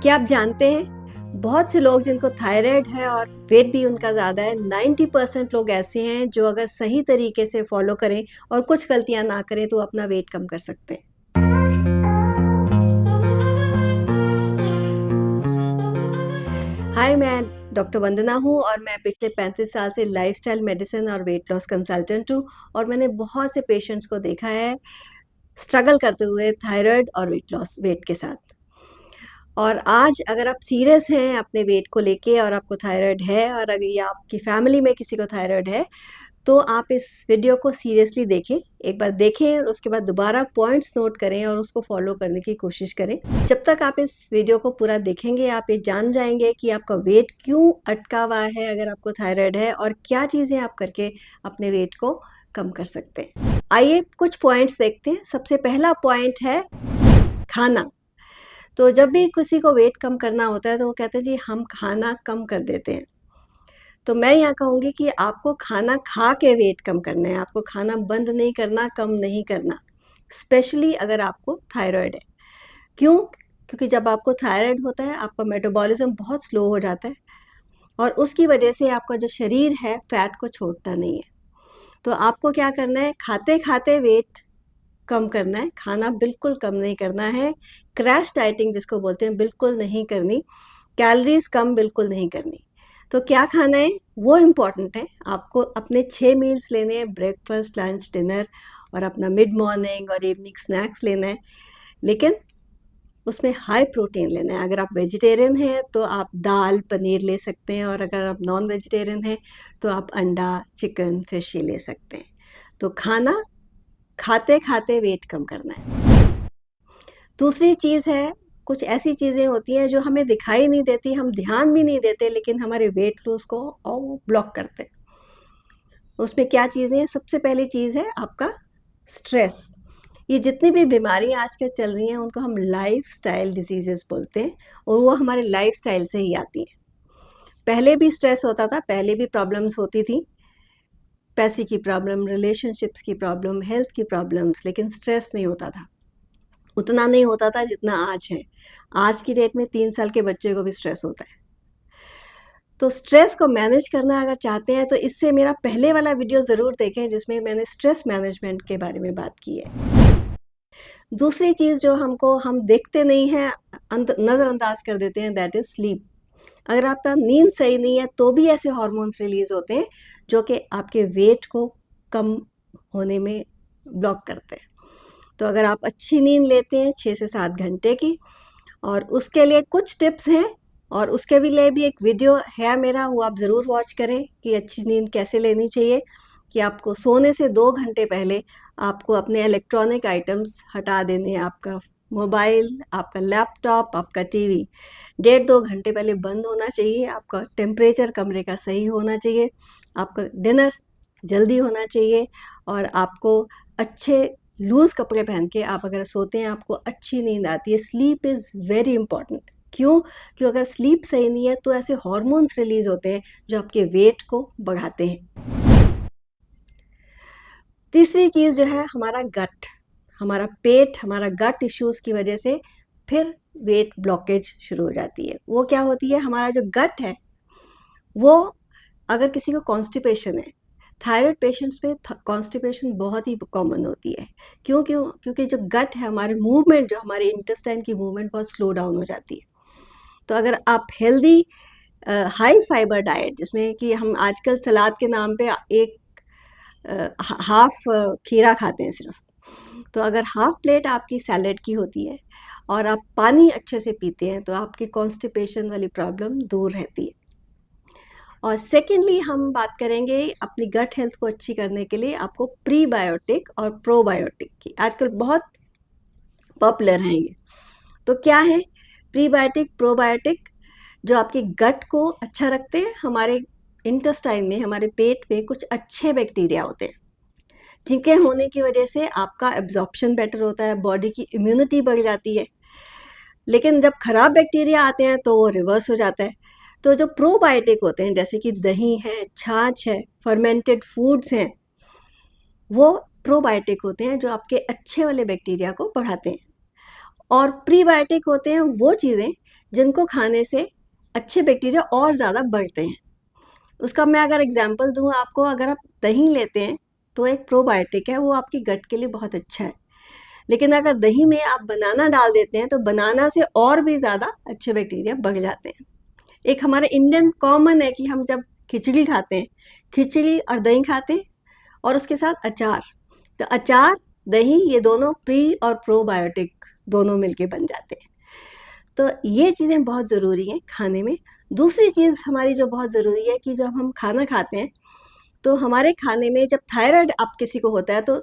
क्या आप जानते हैं बहुत से लोग जिनको थायराइड है और वेट भी उनका ज़्यादा है, 90% लोग ऐसे हैं जो अगर सही तरीके से फॉलो करें और कुछ गलतियां ना करें तो अपना वेट कम कर सकते हैं। हाय, मैं डॉक्टर वंदना हूँ और मैं पिछले 35 साल से लाइफस्टाइल मेडिसिन और वेट लॉस कंसल्टेंट हूँ और मैंने बहुत से पेशेंट्स को देखा है स्ट्रगल करते हुए थायराइड और वेट के साथ। और आज अगर आप सीरियस हैं अपने वेट को लेके और आपको थायराइड है और अगर या आपकी फैमिली में किसी को थायराइड है, तो आप इस वीडियो को सीरियसली देखें। एक बार देखें और उसके बाद दोबारा पॉइंट्स नोट करें और उसको फॉलो करने की कोशिश करें। जब तक आप इस वीडियो को पूरा देखेंगे, आप ये जान जाएंगे कि आपका वेट क्यों अटका हुआ है अगर आपको थायराइड है और क्या चीज़ें आप करके अपने वेट को कम कर सकते हैं। आइए कुछ पॉइंट्स देखते हैं। सबसे पहला पॉइंट है खाना। तो जब भी किसी को वेट कम करना होता है तो वो कहते हैं जी हम खाना कम कर देते हैं। तो मैं यहाँ कहूँगी कि आपको खाना खा के वेट कम करना है, आपको खाना बंद नहीं करना, कम नहीं करना, स्पेशली अगर आपको थायराइड है। क्यों? क्योंकि जब आपको थायराइड होता है आपका मेटाबॉलिज्म बहुत स्लो हो जाता है और उसकी वजह से आपका जो शरीर है फैट को छोड़ता नहीं है। तो आपको क्या करना है, खाते खाते वेट कम करना है, खाना बिल्कुल कम नहीं करना है। क्रैश डाइटिंग जिसको बोलते हैं बिल्कुल नहीं करनी, कैलोरीज कम बिल्कुल नहीं करनी। तो क्या खाना है वो इम्पॉर्टेंट है। आपको अपने 6 मील्स लेने हैं, ब्रेकफास्ट, लंच, डिनर और अपना मिड मॉर्निंग और इवनिंग स्नैक्स लेना है, लेकिन उसमें हाई प्रोटीन लेना है। अगर आप वेजिटेरियन हैं तो आप दाल, पनीर ले सकते हैं और अगर आप नॉन वेजिटेरियन हैं तो आप अंडा, चिकन, फिश ही ले सकते हैं। तो खाना खाते खाते वेट कम करना है। दूसरी चीज़ है, कुछ ऐसी चीज़ें होती हैं जो हमें दिखाई नहीं देती, हम ध्यान भी नहीं देते, लेकिन हमारे वेट लॉस को ब्लॉक करते हैं। उसमें क्या चीज़ें हैं? सबसे पहली चीज़ है आपका स्ट्रेस। ये जितनी भी बीमारियां आजकल चल रही हैं उनको हम लाइफस्टाइल डिजीजेस बोलते हैं और वो हमारे लाइफस्टाइल से ही आती हैं। पहले भी स्ट्रेस होता था, पहले भी प्रॉब्लम्स होती थी, पैसे की प्रॉब्लम, रिलेशनशिप्स की प्रॉब्लम, हेल्थ की प्रॉब्लम्स, लेकिन स्ट्रेस नहीं होता था। उतना नहीं होता था जितना आज है। आज की डेट में 3 साल के बच्चे को भी स्ट्रेस होता है। तो स्ट्रेस को मैनेज करना अगर चाहते हैं तो इससे मेरा पहले वाला वीडियो ज़रूर देखें जिसमें मैंने स्ट्रेस मैनेजमेंट के बारे में बात की है। दूसरी चीज़ जो हम देखते नहीं हैं, नज़रअंदाज कर देते हैं, दैट इज़ स्लीप। अगर आपका नींद सही नहीं है तो भी ऐसे हार्मोन्स रिलीज़ होते हैं जो कि आपके वेट को कम होने में ब्लॉक करते हैं। तो अगर आप अच्छी नींद लेते हैं 6 से 7 घंटे की, और उसके लिए कुछ टिप्स हैं और उसके भी लिए भी एक वीडियो है मेरा, वो आप ज़रूर वॉच करें कि अच्छी नींद कैसे लेनी चाहिए। कि आपको सोने से 2 घंटे पहले आपको अपने इलेक्ट्रॉनिक आइटम्स हटा देने हैं। आपका मोबाइल, आपका लैपटॉप, आपका टीवी 1.5-2 घंटे पहले बंद होना चाहिए। आपका टेम्परेचर कमरे का सही होना चाहिए, आपका डिनर जल्दी होना चाहिए और आपको अच्छे लूज़ कपड़े पहन के आप अगर सोते हैं आपको अच्छी नींद आती है। Sleep is very important. क्यों? क्योंकि अगर स्लीप सही नहीं है तो ऐसे हार्मोन्स रिलीज़ होते हैं जो आपके वेट को बढ़ाते हैं। तीसरी चीज़ जो है हमारा गट, हमारा पेट, हमारा गट इश्यूज़ की वजह से फिर वेट ब्लॉकेज शुरू हो जाती है। वो क्या होती है, हमारा जो गट है वो, अगर किसी को कॉन्स्टिपेशन है, थायराइड पेशेंट्स में कॉन्स्टिपेशन बहुत ही कॉमन होती है। क्योंकि जो गट है, हमारे मूवमेंट, जो हमारे इंटेस्टाइन की मूवमेंट बहुत स्लो डाउन हो जाती है। तो अगर आप हेल्दी हाई फाइबर डाइट, जिसमें कि हम आजकल सलाद के नाम पे एक हाफ खीरा खाते हैं सिर्फ, तो अगर हाफ प्लेट आपकी सैलेड की होती है और आप पानी अच्छे से पीते हैं तो आपकी कॉन्स्टिपेशन वाली प्रॉब्लम दूर रहती है। और सेकेंडली हम बात करेंगे अपनी गट हेल्थ को अच्छी करने के लिए आपको प्रीबायोटिक और प्रोबायोटिक की, आजकल बहुत पॉपुलर हैं ये। तो क्या है प्रीबायोटिक, प्रोबायोटिक? जो आपके गट को अच्छा रखते हैं। हमारे इंटेस्टाइन में, हमारे पेट में कुछ अच्छे बैक्टीरिया होते हैं जिनके होने की वजह से आपका एब्जॉर्प्शन बेटर होता है, बॉडी की इम्यूनिटी बढ़ जाती है। लेकिन जब खराब बैक्टीरिया आते हैं तो वो रिवर्स हो जाता है। तो जो प्रोबायोटिक होते हैं जैसे कि दही है, छाछ है, फर्मेंटेड फूड्स हैं, वो प्रोबायोटिक होते हैं जो आपके अच्छे वाले बैक्टीरिया को बढ़ाते हैं। और प्रीबायोटिक होते हैं वो चीज़ें जिनको खाने से अच्छे बैक्टीरिया और ज़्यादा बढ़ते हैं। उसका मैं अगर एग्जांपल दूँ आपको, अगर आप दही लेते हैं तो एक प्रोबायोटिक है, वो आपकी गट के लिए बहुत अच्छा है। लेकिन अगर दही में आप बनाना डाल देते हैं तो बनाना से और भी ज़्यादा अच्छे बैक्टीरिया बढ़ जाते हैं। एक हमारे इंडियन कॉमन है कि हम जब खिचड़ी खाते हैं, खिचड़ी और दही खाते हैं और उसके साथ अचार। तो अचार, दही, ये दोनों प्री और प्रोबायोटिक दोनों मिलके बन जाते हैं। तो ये चीज़ें बहुत ज़रूरी हैं खाने में। दूसरी चीज़ हमारी जो बहुत ज़रूरी है कि जब हम खाना खाते हैं तो हमारे खाने में जब थायराइड आप किसी को होता है तो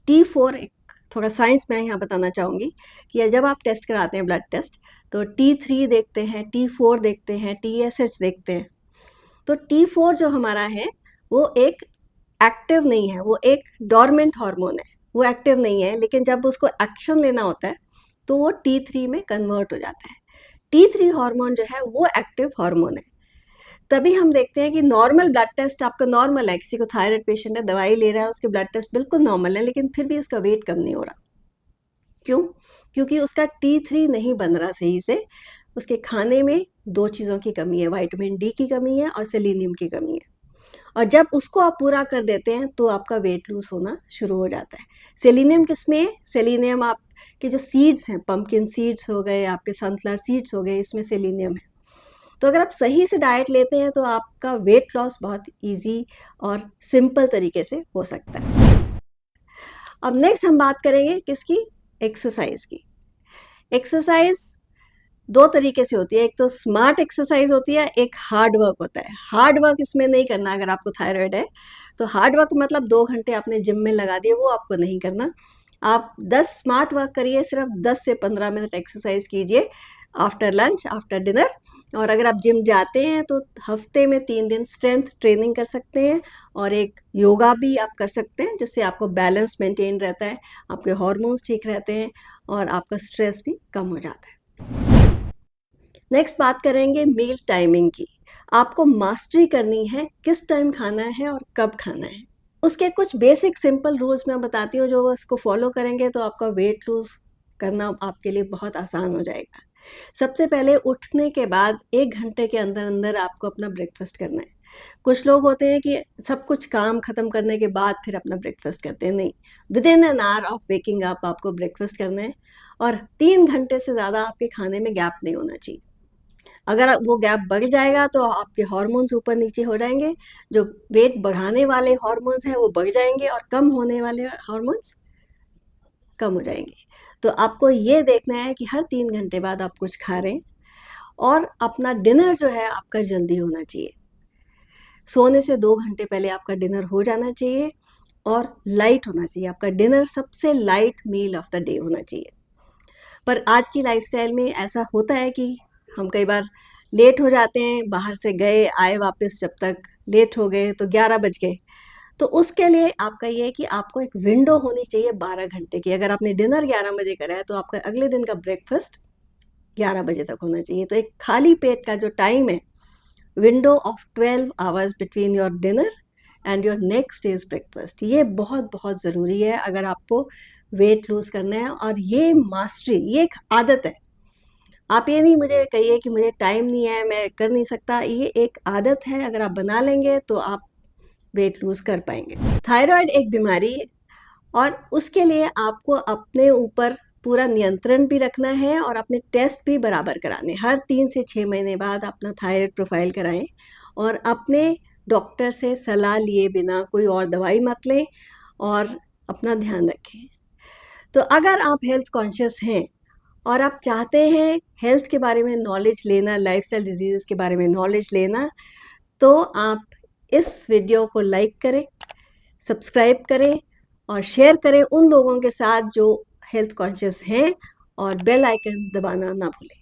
T4, एक थोड़ा साइंस मैं यहाँ बताना चाहूँगी कि जब आप टेस्ट कराते हैं ब्लड टेस्ट तो T3 देखते हैं, T4 देखते हैं, TSH देखते हैं। तो T4 जो हमारा है वो एक एक्टिव नहीं है, वो एक डोरमेंट हार्मोन है, वो एक्टिव नहीं है, लेकिन जब उसको एक्शन लेना होता है तो वो T3 में कन्वर्ट हो जाता है। T3 हार्मोन जो है वो एक्टिव हार्मोन है। तभी हम देखते हैं कि नॉर्मल ब्लड टेस्ट आपका नॉर्मल है, किसी को थायराइड पेशेंट है, दवाई ले रहा है, उसके ब्लड टेस्ट बिल्कुल नॉर्मल है, लेकिन फिर भी उसका वेट कम नहीं हो रहा। क्यों? क्योंकि उसका T3 नहीं बन रहा सही से। उसके खाने में दो चीज़ों की कमी है, विटामिन डी की कमी है और सेलेनियम की कमी है। और जब उसको आप पूरा कर देते हैं तो आपका वेट लूज होना शुरू हो जाता है। सेलेनियम किसमें है? सेलेनियम आपके जो सीड्स हैं, पंपकिन सीड्स हो गए, आपके सनफ्लावर सीड्स हो गए, इसमें सेलेनियम है। तो अगर आप सही से डाइट लेते हैं तो आपका वेट लॉस बहुत इजी और सिंपल तरीके से हो सकता है। अब नेक्स्ट हम बात करेंगे किसकी? एक्सरसाइज की। एक्सरसाइज दो तरीके से होती है, एक तो स्मार्ट एक्सरसाइज होती है, एक हार्ड वर्क होता है। हार्ड वर्क इसमें नहीं करना। अगर आपको थायराइड है तो हार्ड वर्क मतलब 2 घंटे आपने जिम में लगा दिए, वो आपको नहीं करना। आप 10 स्मार्ट वर्क करिए, सिर्फ 10 से 15 मिनट एक्सरसाइज कीजिए आफ्टर लंच, आफ्टर डिनर। और अगर आप जिम जाते हैं तो हफ्ते में 3 दिन स्ट्रेंथ ट्रेनिंग कर सकते हैं और एक योगा भी आप कर सकते हैं, जिससे आपको बैलेंस मेंटेन रहता है, आपके हार्मोन्स ठीक रहते हैं और आपका स्ट्रेस भी कम हो जाता है। नेक्स्ट बात करेंगे मील टाइमिंग की। आपको मास्टरी करनी है किस टाइम खाना है और कब खाना है। उसके कुछ बेसिक सिंपल रूल्स मैं बताती हूँ, जो उसको फॉलो करेंगे तो आपका वेट लूज करना आपके लिए बहुत आसान हो जाएगा। सबसे पहले उठने के बाद 1 घंटे के अंदर अंदर आपको अपना ब्रेकफास्ट करना है। कुछ लोग होते हैं कि सब कुछ काम खत्म करने के बाद फिर अपना ब्रेकफास्ट करते हैं, नहीं, with in an hour of waking up आपको ब्रेकफास्ट करना है और 3 घंटे से ज़्यादा आपके खाने में गैप नहीं होना चाहिए। अगर वो गैप बढ़ जाएगा तो आपके हार्मोन्स ऊपर नीचे हो जाएंगे, जो वेट बढ़ाने वाले हार्मोन्स हैं वो बढ़ जाएंगे और कम होने वाले हार्मोन्स कम हो जाएंगे। तो आपको ये देखना है कि हर 3 घंटे बाद आप कुछ खा रहे हैं और अपना डिनर जो है आपका जल्दी होना चाहिए। सोने से 2 घंटे पहले आपका डिनर हो जाना चाहिए और लाइट होना चाहिए। आपका डिनर सबसे light meal of the day होना चाहिए। पर आज की लाइफस्टाइल में ऐसा होता है कि हम कई बार लेट हो जाते हैं, बाहर से गए आए वापस, जब तक लेट हो गए तो 11 बज गए। तो उसके लिए आपका ये है कि आपको एक विंडो होनी चाहिए 12 घंटे की। अगर आपने डिनर 11 बजे करा है तो आपका अगले दिन का ब्रेकफास्ट 11 बजे तक होना चाहिए। तो एक खाली पेट का जो टाइम है, window of 12 hours between your dinner and your next days breakfast, ये बहुत बहुत ज़रूरी है अगर आपको वेट लूज करना है। और ये मास्टरी, ये एक आदत है। आप ये नहीं मुझे कहिए कि मुझे टाइम नहीं है, मैं कर नहीं सकता, ये एक आदत है। अगर आप बना लेंगे तो आप वेट लूज कर पाएंगे। थायराइड एक बीमारी है और उसके लिए आपको अपने ऊपर पूरा नियंत्रण भी रखना है और अपने टेस्ट भी बराबर कराने। हर 3 से 6 महीने बाद अपना थायराइड प्रोफाइल कराएं और अपने डॉक्टर से सलाह लिए बिना कोई और दवाई मत लें और अपना ध्यान रखें। तो अगर आप हेल्थ कॉन्शियस हैं और आप चाहते हैं हेल्थ के बारे में नॉलेज लेना, लाइफस्टाइल डिजीज़ के बारे में नॉलेज लेना, तो आप इस वीडियो को लाइक करें, सब्सक्राइब करें और शेयर करें उन लोगों के साथ जो हेल्थ कॉन्शियस हैं और बेल आइकन दबाना ना भूलें।